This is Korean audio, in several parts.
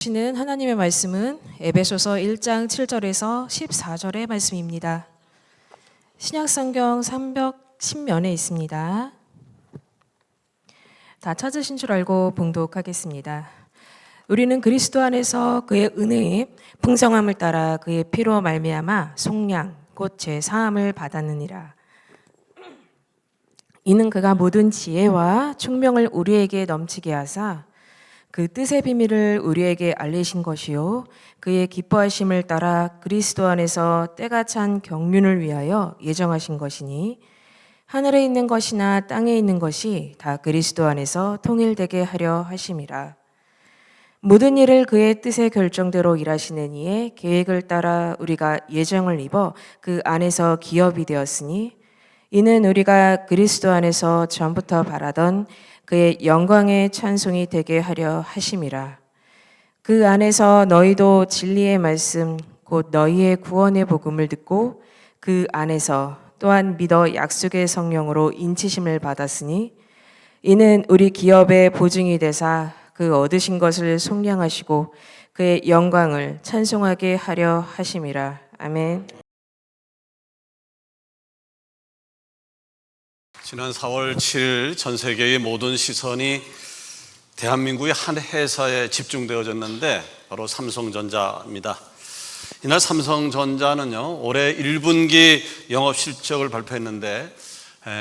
주시는 하나님의 말씀은 에베소서 1장 7절에서 14절의 말씀입니다. 신약성경 310면에 있습니다. 다 찾으신 줄 알고 봉독하겠습니다. 우리는 그리스도 안에서 그의 은혜의 풍성함을 따라 그의 피로 말미암아 속량 곧 죄사함을 받았느니라. 이는 그가 모든 지혜와 총명을 우리에게 넘치게 하사 그 뜻의 비밀을 우리에게 알리신 것이요 그의 기뻐하심을 따라 그리스도 안에서 때가 찬 경륜을 위하여 예정하신 것이니 하늘에 있는 것이나 땅에 있는 것이 다 그리스도 안에서 통일되게 하려 하심이라. 모든 일을 그의 뜻의 결정대로 일하시는 이의 계획을 따라 우리가 예정을 입어 그 안에서 기업이 되었으니 이는 우리가 그리스도 안에서 전부터 바라던 그의 영광의 찬송이 되게 하려 하심이라. 그 안에서 너희도 진리의 말씀 곧 너희의 구원의 복음을 듣고 그 안에서 또한 믿어 약속의 성령으로 인치심을 받았으니 이는 우리 기업의 보증이 되사 그 얻으신 것을 속량하시고 그의 영광을 찬송하게 하려 하심이라. 아멘. 지난 4월 7일 전 세계의 모든 시선이 대한민국의 한 회사에 집중되어졌는데 바로 삼성전자입니다. 이날 삼성전자는요, 올해 1분기 영업 실적을 발표했는데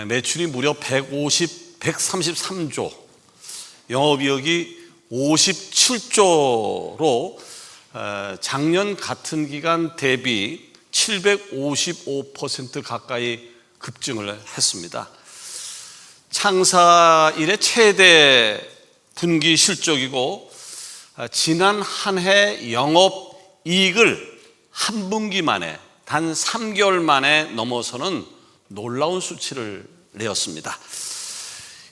매출이 무려 133조, 영업이익이 57조로 작년 같은 기간 대비 755% 가까이 급증을 했습니다. 창사 이래 최대 분기 실적이고 지난 한 해 영업이익을 한 분기 만에 단 3개월 만에 넘어서는 놀라운 수치를 내었습니다.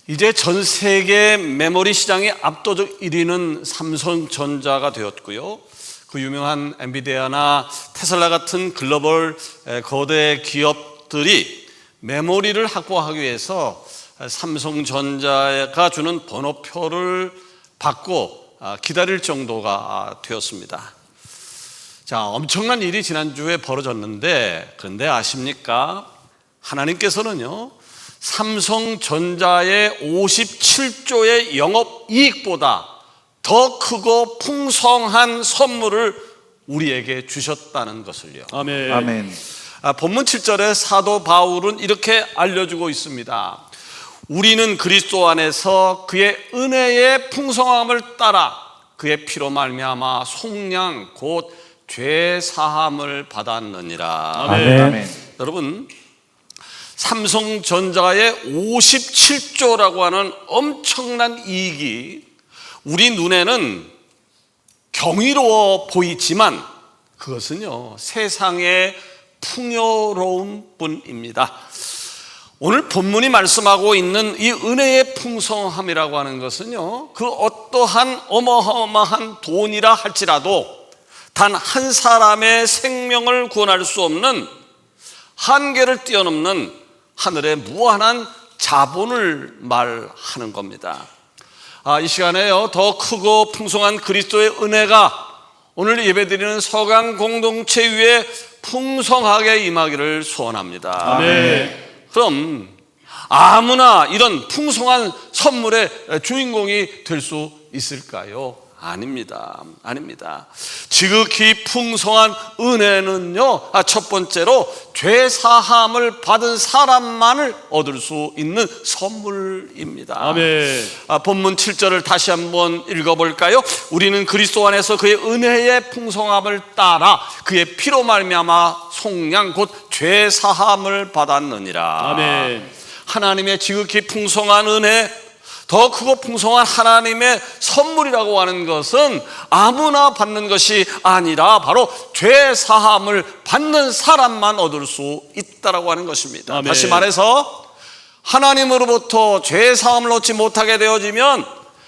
이제 전 세계 메모리 시장의 압도적 1위는 삼성전자가 되었고요, 그 유명한 엔비디아나 테슬라 같은 글로벌 거대 기업들이 메모리를 확보하기 위해서 삼성전자가 주는 번호표를 받고 기다릴 정도가 되었습니다. 자, 엄청난 일이 지난주에 벌어졌는데, 그런데 아십니까? 하나님께서는요, 삼성전자의 57조의 영업이익보다 더 크고 풍성한 선물을 우리에게 주셨다는 것을요. 아멘. 아멘. 본문 7절에 사도 바울은 이렇게 알려주고 있습니다. 우리는 그리스도 안에서 그의 은혜의 풍성함을 따라 그의 피로 말미암아 속량 곧 죄 사함을 받았느니라. 아멘. 아멘. 여러분, 삼성전자의 57조라고 하는 엄청난 이익이 우리 눈에는 경이로워 보이지만 그것은요, 세상의 풍요로운 뿐입니다. 오늘 본문이 말씀하고 있는 이 은혜의 풍성함이라고 하는 것은요, 그 어떠한 어마어마한 돈이라 할지라도 단 한 사람의 생명을 구원할 수 없는 한계를 뛰어넘는 하늘의 무한한 자본을 말하는 겁니다. 이 시간에요, 더 크고 풍성한 그리스도의 은혜가 오늘 예배드리는 서강 공동체 위에 풍성하게 임하기를 소원합니다. 아멘. 그럼 아무나 이런 풍성한 선물의 주인공이 될 수 있을까요? 아닙니다. 아닙니다. 지극히 풍성한 은혜는요, 첫 번째로 죄 사함을 받은 사람만을 얻을 수 있는 선물입니다. 아멘. 본문 7절을 다시 한번 읽어볼까요? 우리는 그리스도 안에서 그의 은혜의 풍성함을 따라 그의 피로 말미암아 속량 곧 죄 사함을 받았느니라. 아멘. 하나님의 지극히 풍성한 은혜, 더 크고 풍성한 하나님의 선물이라고 하는 것은 아무나 받는 것이 아니라 바로 죄 사함을 받는 사람만 얻을 수 있다라고 하는 것입니다. 아멘. 다시 말해서 하나님으로부터 죄 사함을 얻지 못하게 되어지면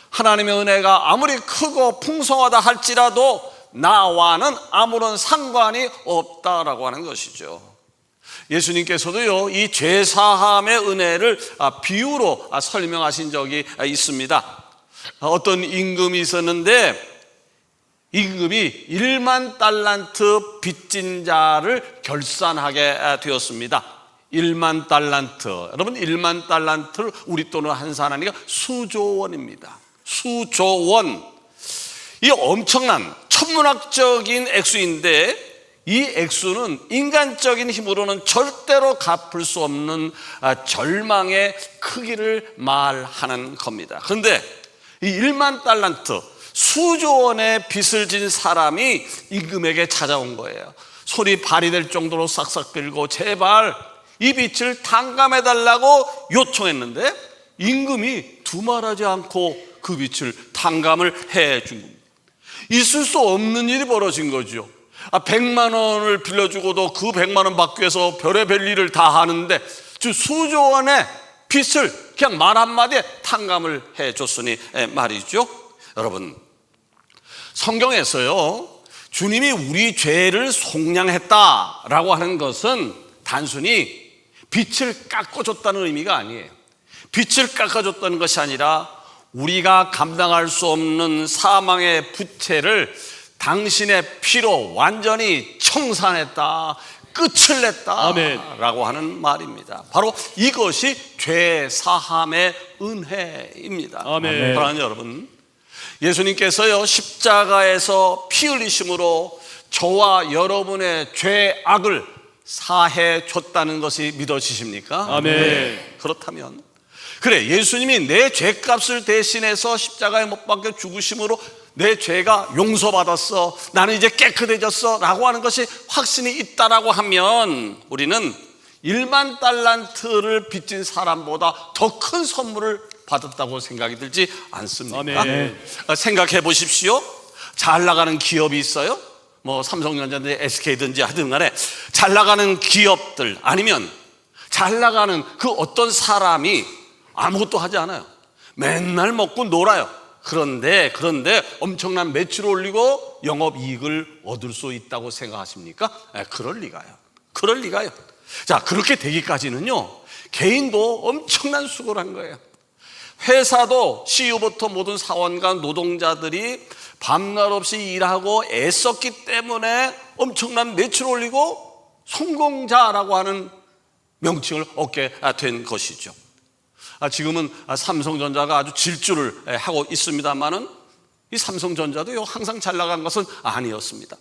하나님의 은혜가 아무리 크고 풍성하다 할지라도 나와는 아무런 상관이 없다라고 하는 것이죠. 예수님께서도요, 이 죄사함의 은혜를 비유로 설명하신 적이 있습니다. 어떤 임금이 있었는데 임금이 1만 달란트 빚진 자를 결산하게 되었습니다. 1만 달란트. 여러분, 1만 달란트를 우리 돈으로 환산하니까 수조 원입니다. 수조 원. 이 엄청난 천문학적인 액수인데, 이 액수는 인간적인 힘으로는 절대로 갚을 수 없는 절망의 크기를 말하는 겁니다. 그런데 이 1만 달란트, 수조 원의 빚을 진 사람이 임금에게 찾아온 거예요. 손이 발이 될 정도로 싹싹 빌고 제발 이 빚을 탕감해달라고 요청했는데, 임금이 두말하지 않고 그 빚을 탕감을 해준 겁니다. 있을 수 없는 일이 벌어진 거죠. 100만 원을 빌려주고도 그 100만 원 받기 위해서 별의별 일을 다 하는데, 수조 원의 빚을 그냥 말 한마디에 탕감을 해줬으니 말이죠. 여러분, 성경에서요, 주님이 우리 죄를 속량했다라고 하는 것은 단순히 빚을 깎아줬다는 의미가 아니에요. 빚을 깎아줬다는 것이 아니라 우리가 감당할 수 없는 사망의 부채를 당신의 피로 완전히 청산했다, 끝을 냈다 라고 하는 말입니다. 바로 이것이 죄 사함의 은혜입니다. 사랑하는 여러분, 예수님께서요, 십자가에서 피 흘리심으로 저와 여러분의 죄악을 사해 줬다는 것이 믿어지십니까? 아멘. 그렇다면, 그래, 예수님이 내 죄값을 대신해서 십자가에 못 박혀 죽으심으로 내 죄가 용서받았어, 나는 이제 깨끗해졌어 라고 하는 것이 확신이 있다라고 하면, 우리는 1만 달란트를 빚진 사람보다 더 큰 선물을 받았다고 생각이 들지 않습니까? 아멘. 생각해 보십시오. 잘 나가는 기업이 있어요. 뭐 삼성전자든지 SK든지 하든 간에 잘 나가는 기업들, 아니면 잘 나가는 그 어떤 사람이 아무것도 하지 않아요. 맨날 먹고 놀아요. 그런데 엄청난 매출을 올리고 영업이익을 얻을 수 있다고 생각하십니까? 그럴 리가요. 자, 그렇게 되기까지는요, 개인도 엄청난 수고를 한 거예요. 회사도 CEO부터 모든 사원과 노동자들이 밤낮 없이 일하고 애썼기 때문에 엄청난 매출을 올리고 성공자라고 하는 명칭을 얻게 된 것이죠. 지금은 삼성전자가 아주 질주를 하고 있습니다만은, 이 삼성전자도요, 항상 잘 나간 것은 아니었습니다.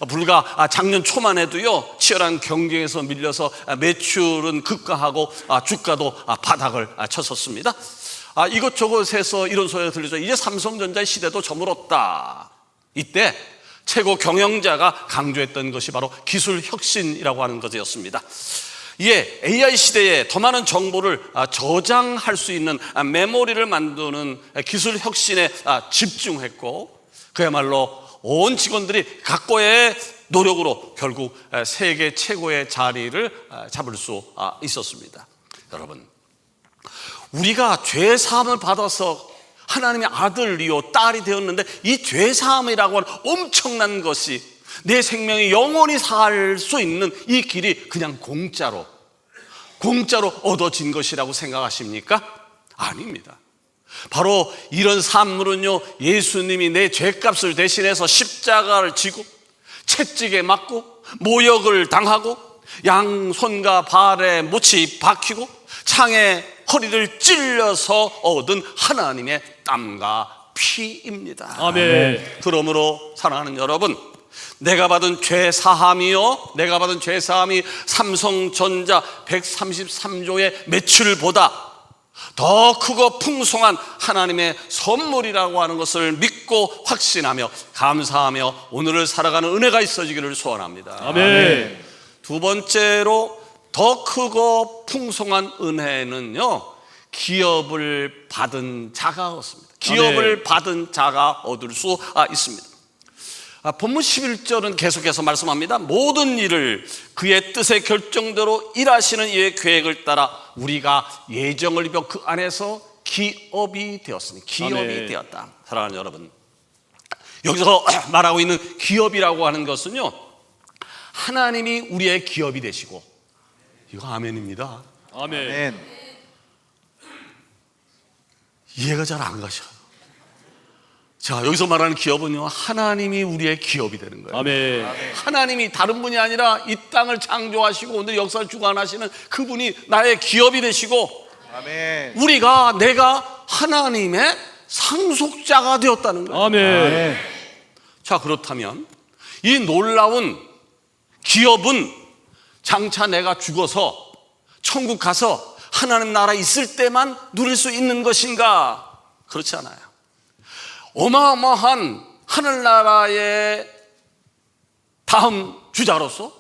불과 작년 초만 해도요, 치열한 경쟁에서 밀려서 매출은 급가하고 주가도 바닥을 쳤었습니다. 이것저것에서 이런 소리가 들리죠. 이제 삼성전자의 시대도 저물었다. 이때 최고 경영자가 강조했던 것이 바로 기술 혁신이라고 하는 것이었습니다. 이에 AI 시대에 더 많은 정보를 저장할 수 있는 메모리를 만드는 기술 혁신에 집중했고, 그야말로 온 직원들이 각고의 노력으로 결국 세계 최고의 자리를 잡을 수 있었습니다. 여러분, 우리가 죄 사함을 받아서 하나님의 아들이요 딸이 되었는데, 이 죄 사함이라고 하는 엄청난 것이 내 생명이 영원히 살 수 있는 이 길이 그냥 공짜로 얻어진 것이라고 생각하십니까? 아닙니다. 바로 이런 산물은요, 예수님이 내 죄값을 대신해서 십자가를 지고 채찍에 맞고 모욕을 당하고 양손과 발에 못이 박히고 창에 허리를 찔려서 얻은 하나님의 땀과 피입니다. 아멘. 그러므로 사랑하는 여러분, 내가 받은 죄 사함이 삼성전자 133조의 매출보다 더 크고 풍성한 하나님의 선물이라고 하는 것을 믿고 확신하며 감사하며 오늘을 살아가는 은혜가 있어지기를 소원합니다. 아멘. 두 번째로, 더 크고 풍성한 은혜는요, 기업을 받은 자가 얻습니다. 기업을 받은 자가 얻을 수 있습니다. 본문 11절은 계속해서 말씀합니다. 모든 일을 그의 뜻의 결정대로 일하시는 이의 계획을 따라 우리가 예정을 입어 그 안에서 기업이 되었으니, 기업이 아멘. 되었다. 사랑하는 여러분, 여기서 말하고 있는 기업이라고 하는 것은요, 하나님이 우리의 기업이 되시고, 이거 아멘입니다. 아멘. 이해가 잘 안 가셔요. 자, 여기서 말하는 기업은요, 하나님이 우리의 기업이 되는 거예요. 아멘. 하나님이 다른 분이 아니라 이 땅을 창조하시고 오늘 역사를 주관하시는 그분이 나의 기업이 되시고, 아멘. 내가 하나님의 상속자가 되었다는 거예요. 아멘. 자, 그렇다면 이 놀라운 기업은 장차 내가 죽어서 천국 가서 하나님 나라 있을 때만 누릴 수 있는 것인가? 그렇지 않아요. 어마어마한 하늘나라의 다음 주자로서,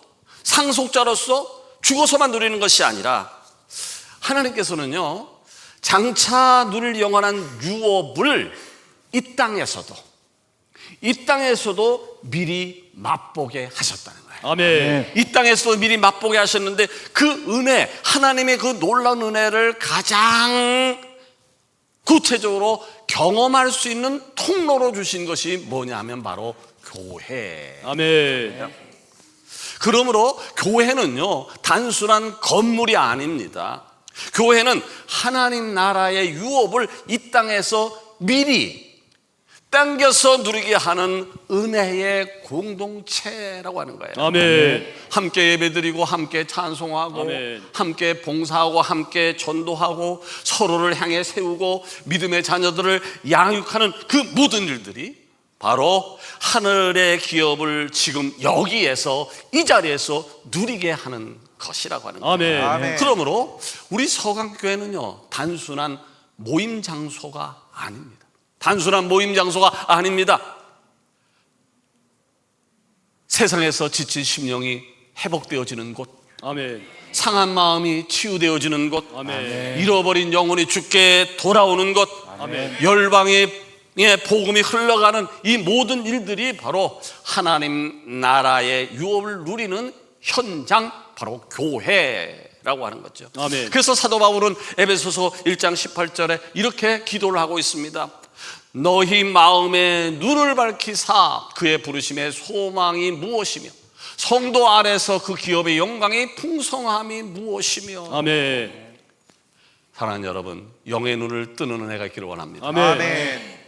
상속자로서 죽어서만 누리는 것이 아니라 하나님께서는요, 장차 누릴 영원한 유업을 이 땅에서도 미리 맛보게 하셨다는 거예요. 아멘. 이 땅에서도 미리 맛보게 하셨는데, 그 은혜, 하나님의 그 놀라운 은혜를 가장 구체적으로 경험할 수 있는 통로로 주신 것이 뭐냐면 바로 교회. 아멘. 그러므로 교회는요, 단순한 건물이 아닙니다. 교회는 하나님 나라의 유업을 이 땅에서 미리 당겨서 누리게 하는 은혜의 공동체라고 하는 거예요. 아멘. 함께 예배드리고 함께 찬송하고 아멘. 함께 봉사하고 함께 전도하고 서로를 향해 세우고 믿음의 자녀들을 양육하는 그 모든 일들이 바로 하늘의 기업을 지금 여기에서, 이 자리에서 누리게 하는 것이라고 하는 거예요. 아멘. 아멘. 그러므로 우리 서강교회는요, 단순한 모임 장소가 아닙니다. 단순한 모임 장소가 아닙니다. 세상에서 지친 심령이 회복되어지는 곳, 아멘. 상한 마음이 치유되어지는 곳, 아멘. 잃어버린 영혼이 주께 돌아오는 곳, 아멘. 열방의 복음이 흘러가는 이 모든 일들이 바로 하나님 나라의 유업을 누리는 현장, 바로 교회라고 하는 거죠. 아멘. 그래서 사도 바울은 에베소서 1장 18절에 이렇게 기도를 하고 있습니다. 너희 마음에 눈을 밝히사 그의 부르심의 소망이 무엇이며 성도 안에서 그 기업의 영광이 풍성함이 무엇이며. 아멘. 사랑하는 여러분, 영의 눈을 뜨는 은혜가 있기를 원합니다. 아멘. 아멘.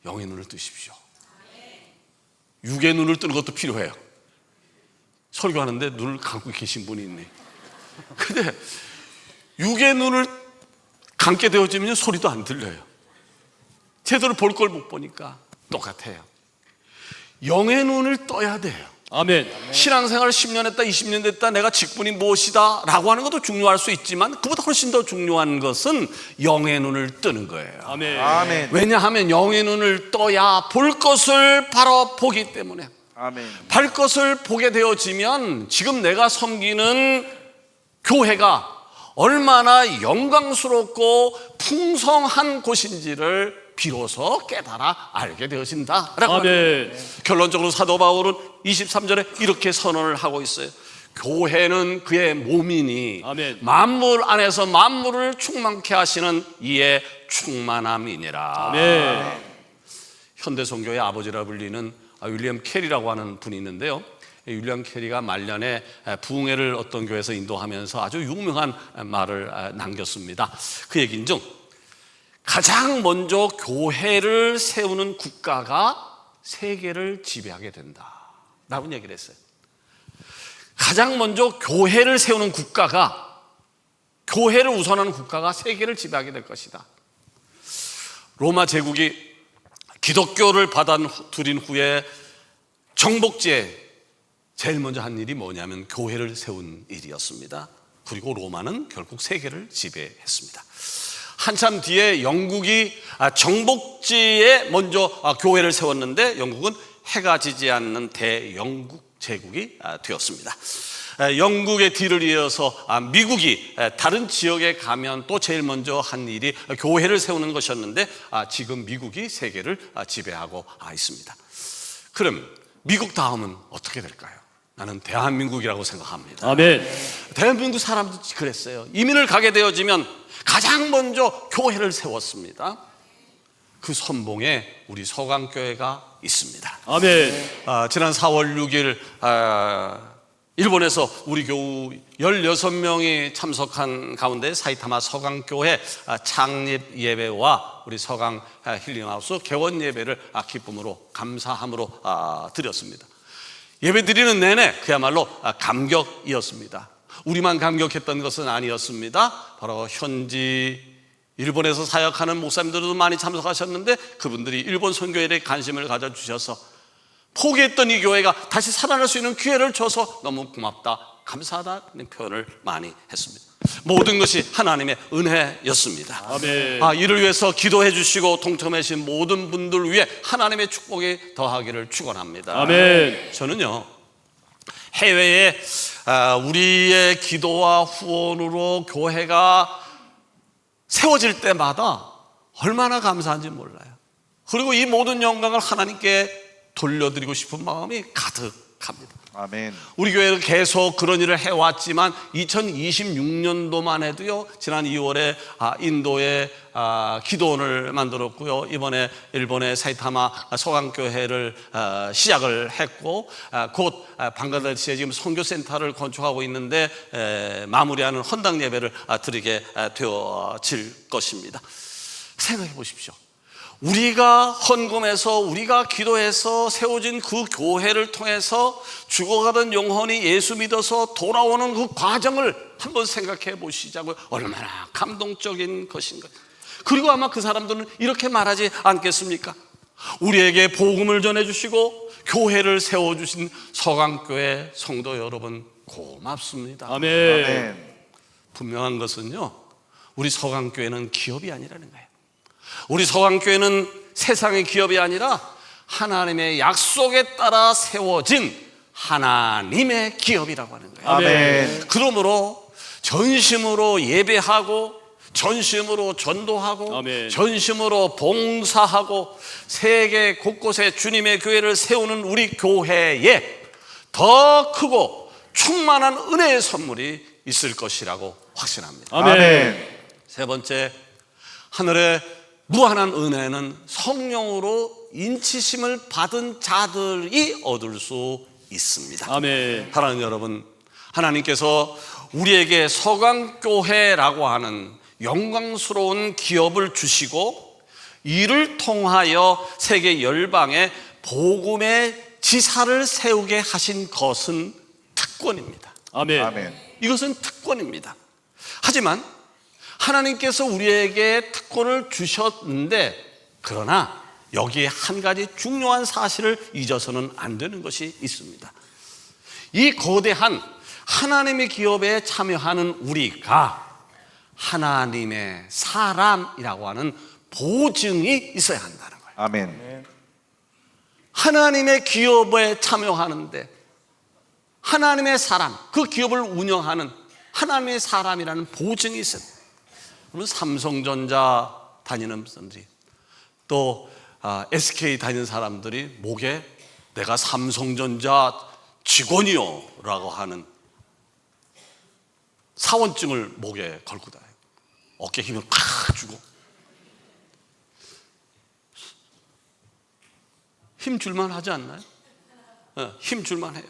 영의 눈을 뜨십시오. 육의 눈을 뜨는 것도 필요해요. 설교하는데 눈을 감고 계신 분이 있네. 근데 육의 눈을 감게 되어지면 소리도 안 들려요. 제대로 볼 걸 못 보니까 똑같아요. 영의 눈을 떠야 돼요. 아멘. 신앙생활을 10년 했다, 20년 됐다, 내가 직분이 무엇이다 라고 하는 것도 중요할 수 있지만, 그보다 훨씬 더 중요한 것은 영의 눈을 뜨는 거예요. 아멘. 아멘. 왜냐하면 영의 눈을 떠야 볼 것을 바로 보기 때문에. 아멘. 볼 것을 보게 되어지면 지금 내가 섬기는 교회가 얼마나 영광스럽고 풍성한 곳인지를 비로소 깨달아 알게 되어진다라고 아멘. 합니다. 결론적으로 사도 바울은 23절에 이렇게 선언을 하고 있어요. 교회는 그의 몸이니 아멘. 만물 안에서 만물을 충만케 하시는 이의 충만함이니라. 아멘. 현대선교의 아버지라 불리는 윌리엄 캐리라고 하는 분이 있는데요, 윌리엄 캐리가 말년에 부흥회를 어떤 교회에서 인도하면서 아주 유명한 말을 남겼습니다. 그 얘기인 중 가장 먼저 교회를 세우는 국가가 세계를 지배하게 된다라고 얘기를 했어요. 가장 먼저 교회를 세우는 국가가, 교회를 우선하는 국가가 세계를 지배하게 될 것이다. 로마 제국이 기독교를 받아들인 후에 정복지에 제일 먼저 한 일이 뭐냐면 교회를 세운 일이었습니다. 그리고 로마는 결국 세계를 지배했습니다. 한참 뒤에 영국이 정복지에 먼저 교회를 세웠는데, 영국은 해가 지지 않는 대영국 제국이 되었습니다. 영국의 뒤를 이어서 미국이 다른 지역에 가면 또 제일 먼저 한 일이 교회를 세우는 것이었는데, 지금 미국이 세계를 지배하고 있습니다. 그럼 미국 다음은 어떻게 될까요? 나는 대한민국이라고 생각합니다. 아멘. 대한민국 사람도 그랬어요. 이민을 가게 되어지면 가장 먼저 교회를 세웠습니다. 그 선봉에 우리 서강교회가 있습니다. 아멘. 지난 4월 6일 일본에서 우리 교우 16명이 참석한 가운데 사이타마 서강교회 창립 예배와 우리 서강 힐링하우스 개원 예배를 기쁨으로 감사함으로 드렸습니다. 예배 드리는 내내 그야말로 감격이었습니다. 우리만 감격했던 것은 아니었습니다. 바로 현지 일본에서 사역하는 목사님들도 많이 참석하셨는데 그분들이 일본 선교회에 관심을 가져주셔서 포기했던 이 교회가 다시 살아날 수 있는 기회를 줘서 너무 고맙다, 감사하다는 표현을 많이 했습니다. 모든 것이 하나님의 은혜였습니다. 아멘. 이를 위해서 기도해 주시고 동참해 주신 모든 분들 위해 하나님의 축복이 더하기를 축원합니다. 아멘. 저는요, 해외에 우리의 기도와 후원으로 교회가 세워질 때마다 얼마나 감사한지 몰라요. 그리고 이 모든 영광을 하나님께 돌려드리고 싶은 마음이 가득합니다. 아멘. 우리 교회는 계속 그런 일을 해왔지만 2026년도만 해도요, 지난 2월에 인도에 기도원을 만들었고요, 이번에 일본의 사이타마 서강교회를 시작을 했고, 곧 방글라데시에 지금 선교센터를 건축하고 있는데 마무리하는 헌당 예배를 드리게 되어질 것입니다. 생각해 보십시오. 우리가 헌금해서 우리가 기도해서 세워진 그 교회를 통해서 죽어가던 영혼이 예수 믿어서 돌아오는 그 과정을 한번 생각해 보시자고요. 얼마나 감동적인 것인가. 그리고 아마 그 사람들은 이렇게 말하지 않겠습니까? 우리에게 복음을 전해주시고 교회를 세워주신 서강교회 성도 여러분 고맙습니다. 아멘. 아멘. 분명한 것은요, 우리 서강교회는 기업이 아니라는 거예요. 우리 서강교회는 세상의 기업이 아니라 하나님의 약속에 따라 세워진 하나님의 기업이라고 하는 거예요. 아멘. 그러므로 전심으로 예배하고 전심으로 전도하고 아멘. 전심으로 봉사하고 세계 곳곳에 주님의 교회를 세우는 우리 교회에 더 크고 충만한 은혜의 선물이 있을 것이라고 확신합니다. 아멘. 세 번째, 하늘의 무한한 은혜는 성령으로 인치심을 받은 자들이 얻을 수 있습니다. 아멘. 사랑하는 여러분, 하나님께서 우리에게 서강교회라고 하는 영광스러운 기업을 주시고 이를 통하여 세계 열방에 복음의 지사를 세우게 하신 것은 특권입니다. 아멘. 아멘. 이것은 특권입니다. 하지만 하나님께서 우리에게 특권을 주셨는데, 그러나 여기에 한 가지 중요한 사실을 잊어서는 안 되는 것이 있습니다. 이 거대한 하나님의 기업에 참여하는 우리가 하나님의 사람이라고 하는 보증이 있어야 한다는 거예요. 아멘. 하나님의 기업에 참여하는데 하나님의 사람, 그 기업을 운영하는 하나님의 사람이라는 보증이 있어요. 그러면 삼성전자 다니는 분들이 또 SK 다니는 사람들이 목에 내가 삼성전자 직원이요 라고 하는 사원증을 목에 걸고 다녀요. 어깨 힘을 팍 주고 힘 줄만 하지 않나요? 힘 줄만 해요.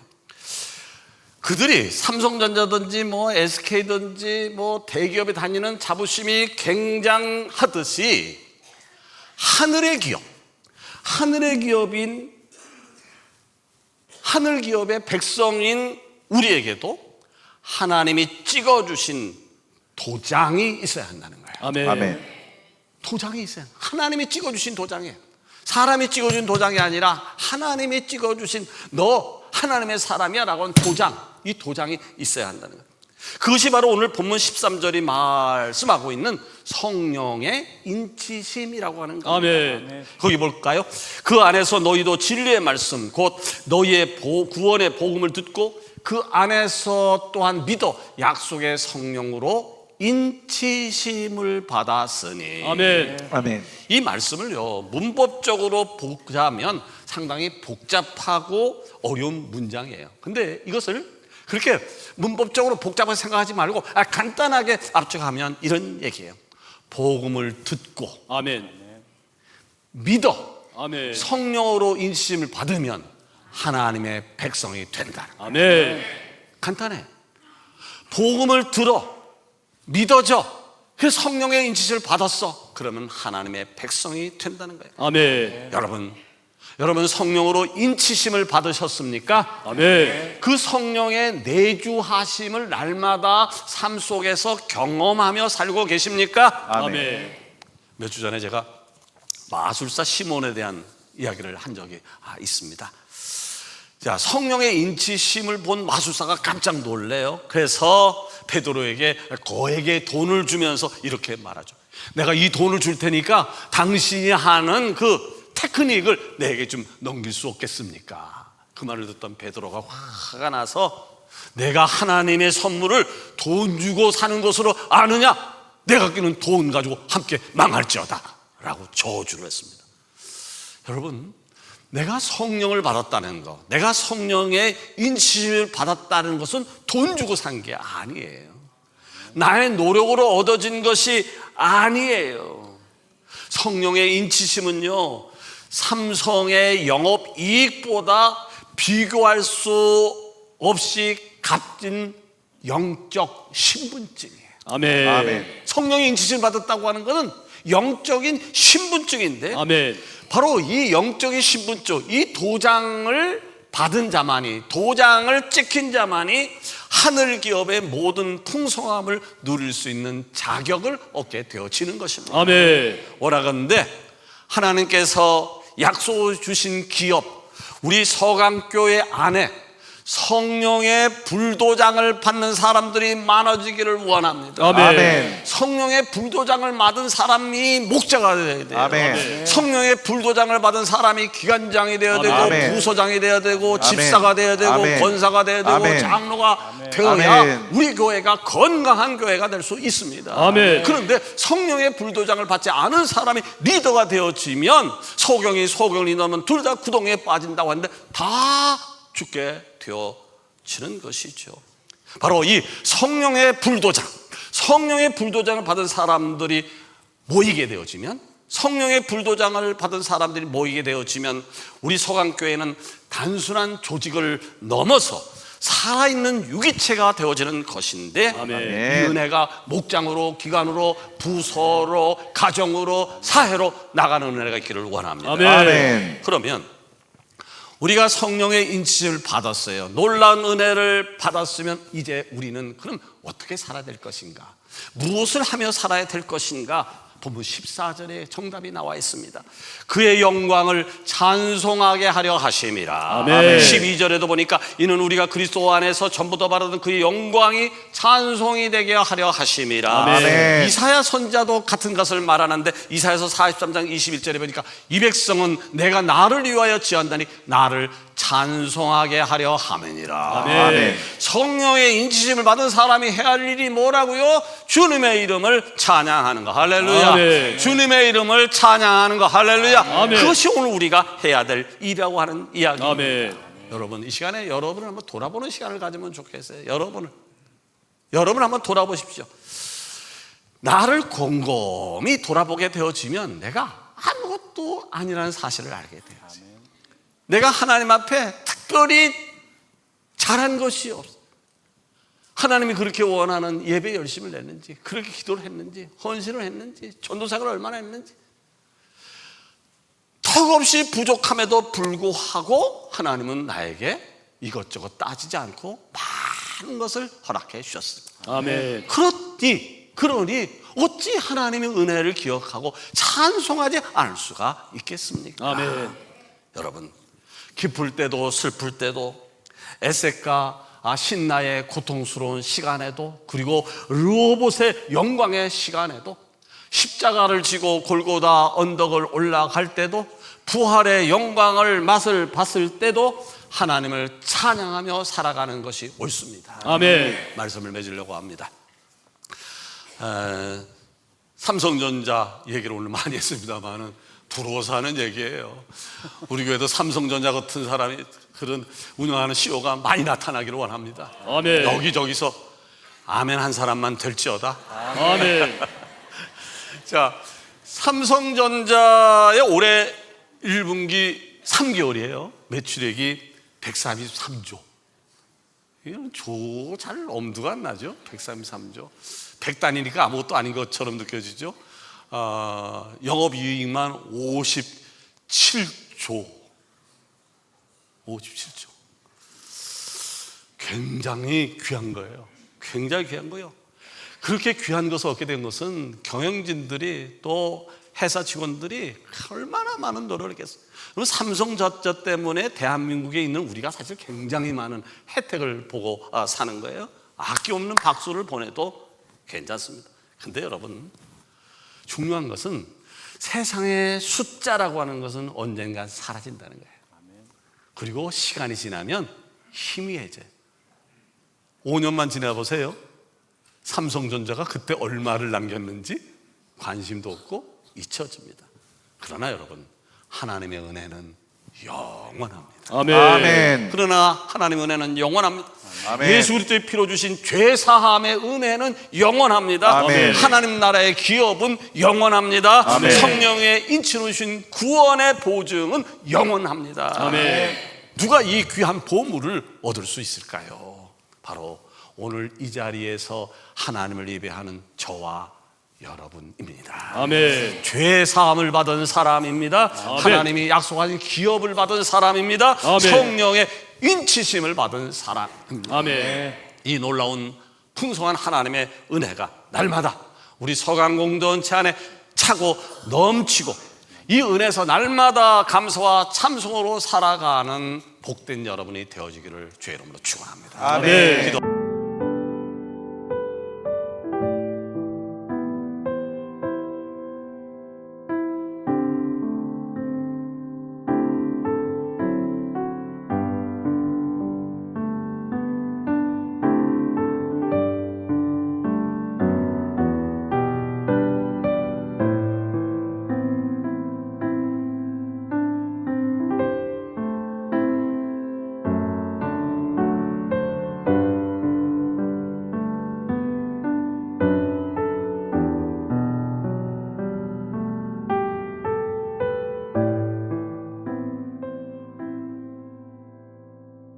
그들이 삼성전자든지 뭐 SK든지 뭐 대기업에 다니는 자부심이 굉장하듯이 하늘의 기업, 하늘의 기업인 하늘 기업의 백성인 우리에게도 하나님이 찍어주신 도장이 있어야 한다는 거예요. 아멘. 아멘. 도장이 있어요. 하나님이 찍어주신 도장이에요. 사람이 찍어준 도장이 아니라 하나님이 찍어주신 너 하나님의 사람이야 라고 하는 도장, 이 도장이 있어야 한다는 거예요. 그것이 바로 오늘 본문 13절이 말씀하고 있는 성령의 인치심이라고 하는 겁니다. 아멘. 거기 볼까요? 그 안에서 너희도 진리의 말씀 곧 너희의 구원의 복음을 듣고 그 안에서 또한 믿어 약속의 성령으로 인치심을 받았으니. 아멘. 아멘. 이 말씀을요, 문법적으로 보자면 상당히 복잡하고 어려운 문장이에요. 근데 이것을 그렇게 문법적으로 복잡하게 생각하지 말고 간단하게 압축하면 이런 얘기예요. 복음을 듣고 아멘. 믿어 아멘. 성령으로 인치심을 받으면 하나님의 백성이 된다. 아멘. 간단해. 복음을 들어, 믿어져. 그래서 성령의 인치심을 받았어. 그러면 하나님의 백성이 된다는 거예요. 아멘. 여러분 성령으로 인치심을 받으셨습니까? 아멘. 그 성령의 내주하심을 날마다 삶 속에서 경험하며 살고 계십니까? 아멘. 몇 주 전에 제가 마술사 시몬에 대한 이야기를 한 적이 있습니다. 자, 성령의 인치심을 본 마술사가 깜짝 놀래요. 그래서 베드로에게 거액의 돈을 주면서 이렇게 말하죠. 내가 이 돈을 줄 테니까 당신이 하는 그 테크닉을 내게 좀 넘길 수 없겠습니까? 그 말을 듣던 베드로가 화가 나서 내가 하나님의 선물을 돈 주고 사는 것으로 아느냐? 내가 끼는 돈 가지고 함께 망할지어다 라고 저주를 했습니다. 여러분, 내가 성령을 받았다는 것, 내가 성령의 인치심을 받았다는 것은 돈 주고 산 게 아니에요. 나의 노력으로 얻어진 것이 아니에요. 성령의 인치심은요, 삼성의 영업 이익보다 비교할 수 없이 값진 영적 신분증이에요. 아멘. 아멘. 성령의 인치심을 받았다고 하는 것은 영적인 신분증인데, 아멘. 바로 이 영적인 신분증, 이 도장을 받은 자만이, 도장을 찍힌 자만이 하늘 기업의 모든 풍성함을 누릴 수 있는 자격을 얻게 되어지는 것입니다. 아멘. 오라건대 하나님께서 약속을 주신 기업, 우리 서강교회 안에 성령의 불도장을 받는 사람들이 많아지기를 원합니다. 아멘. 성령의 불도장을 받은 사람이 목자가 되어야 돼요. 아멘. 성령의 불도장을 받은 사람이 기관장이 되어야 되고, 아멘. 부서장이 되어야 되고, 아멘. 집사가 되어야 되고, 아멘. 권사가 되어야 되고, 아멘. 장로가 되어야 아멘. 우리 교회가 건강한 교회가 될 수 있습니다. 아멘. 그런데 성령의 불도장을 받지 않은 사람이 리더가 되어지면 소경이 너면 둘 다 구덩이에 빠진다고 하는데 다 죽게 되어지는 것이죠. 바로 이 성령의 불도장, 성령의 불도장을 받은 사람들이 모이게 되어지면, 성령의 불도장을 받은 사람들이 모이게 되어지면 우리 서강교회는 단순한 조직을 넘어서 살아있는 유기체가 되어지는 것인데, 아멘. 이 은혜가 목장으로, 기관으로, 부서로, 가정으로, 사회로 나가는 은혜가 있기를 원합니다. 아멘. 아멘. 그러면 우리가 성령의 인치심을 받았어요. 놀라운 은혜를 받았으면 이제 우리는 그럼 어떻게 살아야 될 것인가? 무엇을 하며 살아야 될 것인가? 본문 14절에 정답이 나와 있습니다. 그의 영광을 찬송하게 하려 하심이라. 아멘. 12절에도 보니까 이는 우리가 그리스도 안에서 전부터 바라던 그의 영광이 찬송이 되게 하려 하심이라. 아멘. 이사야 선지자도 같은 것을 말하는데 이사야서 43장 21절에 보니까 이 백성은 내가 나를 위하여 지었다니 나를 찬송하게 하려 함이니라. 아멘. 성령의 인치심을 받은 사람이 해야 할 일이 뭐라고요? 주님의 이름을 찬양하는 거. 할렐루야. 아멘. 주님의 이름을 찬양하는 거. 할렐루야. 아멘. 그것이 오늘 우리가 해야 될 일이라고 하는 이야기입니다. 아멘. 여러분, 이 시간에 여러분을 한번 돌아보는 시간을 가지면 좋겠어요. 여러분 한번 돌아보십시오. 나를 곰곰이 돌아보게 되어지면 내가 아무것도 아니라는 사실을 알게 돼요. 내가 하나님 앞에 특별히 잘한 것이 없어. 하나님이 그렇게 원하는 예배 열심을 냈는지, 그렇게 기도를 했는지, 헌신을 했는지, 전도사를 얼마나 했는지, 턱없이 부족함에도 불구하고 하나님은 나에게 이것저것 따지지 않고 많은 것을 허락해 주셨습니다. 아멘. 그러니 어찌 하나님의 은혜를 기억하고 찬송하지 않을 수가 있겠습니까? 아멘. 여러분, 기쁠 때도 슬플 때도, 에색과 신나의 고통스러운 시간에도, 그리고 르호봇의 영광의 시간에도, 십자가를 지고 골고다 언덕을 올라갈 때도, 부활의 영광을 맛을 봤을 때도 하나님을 찬양하며 살아가는 것이 옳습니다. 아멘. 말씀을 맺으려고 합니다. 삼성전자 얘기를 오늘 많이 했습니다만은 부러워서 하는 얘기예요. 우리 교회도 삼성전자 같은 사람이, 그런 운영하는 CEO가 많이 나타나기를 원합니다. 아멘. 여기저기서 아멘 한 사람만 될지어다. 아멘. 자, 삼성전자의 올해 1분기 3개월이에요. 매출액이 143조. 이건 잘 엄두가 안 나죠. 133조. 100단위니까 아무것도 아닌 것처럼 느껴지죠. 영업이익만 57조. 57조. 굉장히 귀한 거예요. 굉장히 귀한 거예요. 그렇게 귀한 것을 얻게 된 것은 경영진들이 또 회사 직원들이 얼마나 많은 노력을 했겠어요. 그럼 삼성전자 때문에 대한민국에 있는 우리가 사실 굉장히 많은 혜택을 보고 사는 거예요. 아낌없는 박수를 보내도 괜찮습니다. 근데 여러분, 중요한 것은 세상의 숫자라고 하는 것은 언젠간 사라진다는 거예요. 그리고 시간이 지나면 희미해져요. 5년만 지나보세요. 삼성전자가 그때 얼마를 남겼는지 관심도 없고 잊혀집니다. 그러나 여러분, 하나님의 은혜는 영원합니다. 아멘. 아멘. 그러나 하나님의 은혜는 영원합니다. 아멘. 예수 그리스도의 피로 주신 죄 사함의 은혜는 영원합니다. 아멘. 하나님 나라의 기업은 영원합니다. 아멘. 성령의 인치로 주신 구원의 보증은 영원합니다. 아멘. 누가 이 귀한 보물을 얻을 수 있을까요? 바로 오늘 이 자리에서 하나님을 예배하는 저와 여러분입니다. 아멘. 죄 사함을 받은 사람입니다. 아멘. 하나님이 약속하신 기업을 받은 사람입니다. 아멘. 성령의 인치심을 받은 사람입니다. 아멘. 이 놀라운 풍성한 하나님의 은혜가 날마다 우리 서강공동체 안에 차고 넘치고 이 은혜에서 날마다 감사와 참송으로 살아가는 복된 여러분이 되어지기를 주의 이름으로 축원합니다. 아멘. 기도.